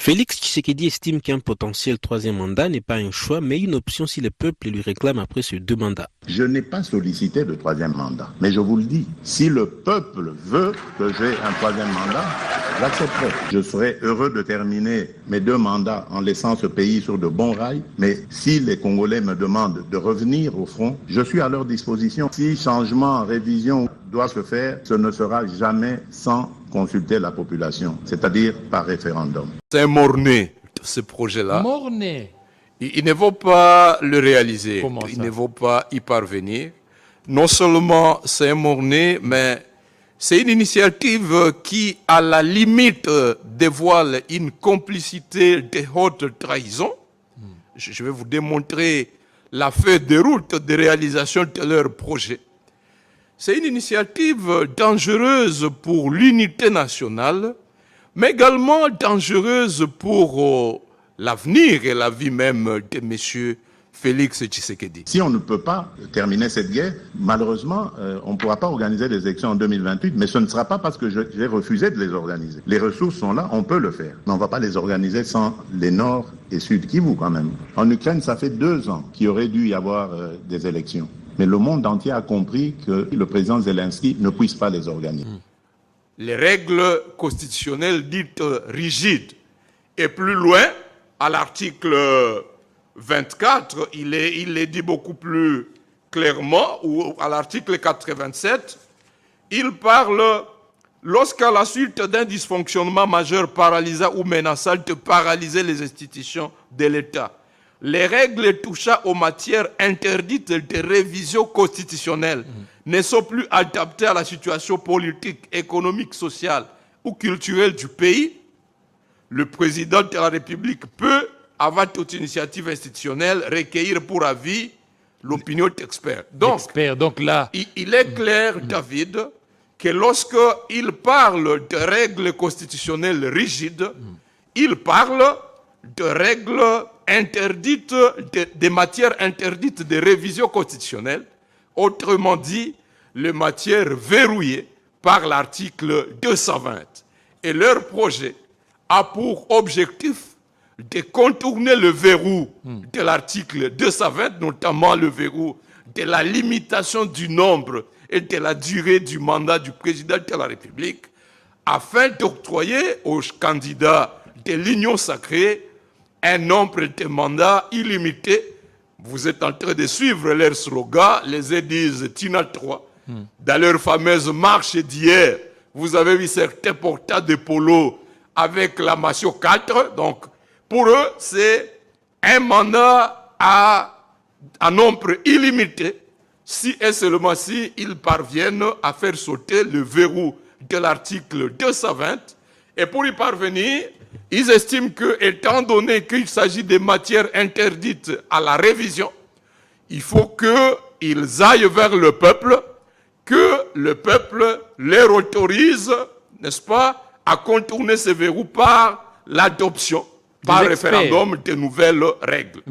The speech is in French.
Félix Tshisekedi estime qu'un potentiel troisième mandat n'est pas un choix, mais une option si le peuple lui réclame après ces 2 mandats. Je n'ai pas sollicité de troisième mandat, mais je vous le dis, si le peuple veut que j'ai un troisième mandat, j'accepterai. Je serai heureux de terminer mes 2 mandats en laissant ce pays sur de bons rails, mais si les Congolais me demandent de revenir au front, je suis à leur disposition. Si changement, révision doit se faire, ce ne sera jamais sans consulter la population, c'est-à-dire par référendum. C'est un mort-né, ce projet-là. Mort-né. Il ne faut pas le réaliser. Comment ça? Il ne faut pas y parvenir. Non seulement c'est un mort-né, mais c'est une initiative qui, à la limite, dévoile une complicité de haute trahison. Je vais vous démontrer la feuille de route de réalisation de leur projet. C'est une initiative dangereuse pour l'unité nationale, mais également dangereuse pour l'avenir et la vie même de M. Félix Tshisekedi. Si on ne peut pas terminer cette guerre, malheureusement, on ne pourra pas organiser des élections en 2028, mais ce ne sera pas parce que j'ai refusé de les organiser. Les ressources sont là, on peut le faire, mais on ne va pas les organiser sans les Nord et Sud Kivu quand même. En Ukraine, ça fait 2 ans qu'il aurait dû y avoir des élections. Mais le monde entier a compris que le président Zelensky ne puisse pas les organiser. Les règles constitutionnelles dites rigides. Et plus loin, à l'article 24, il est dit beaucoup plus clairement, ou à l'article 87, il parle, lorsqu'à la suite d'un dysfonctionnement majeur paralysant ou menaçant de paralyser les institutions de l'État, les règles touchant aux matières interdites de révision constitutionnelle ne sont plus adaptées à la situation politique, économique, sociale ou culturelle du pays, le président de la République peut, avant toute initiative institutionnelle, recueillir pour avis l'opinion d'experts. Donc là, il est clair, David, que lorsqu'il parle de règles constitutionnelles rigides, il parle de règles interdites, des matières interdites de révision constitutionnelle, autrement dit, les matières verrouillées par l'article 220. Et leur projet a pour objectif de contourner le verrou de l'article 220, notamment le verrou de la limitation du nombre et de la durée du mandat du président de la République, afin d'octroyer aux candidats de l'Union sacrée un nombre de mandats illimité. Vous êtes en train de suivre leur slogan, les disent Tina 3. Dans leur fameuse marche d'hier, vous avez vu certains porteurs de polo avec la Massio 4. Donc, pour eux, c'est un mandat à nombre illimité, si et seulement si ils parviennent à faire sauter le verrou de l'article 220. Et pour y parvenir, ils estiment que, étant donné qu'il s'agit de matières interdites à la révision, il faut qu'ils aillent vers le peuple, que le peuple leur autorise, n'est-ce pas, à contourner ces verrous par l'adoption, par référendum, de nouvelles règles.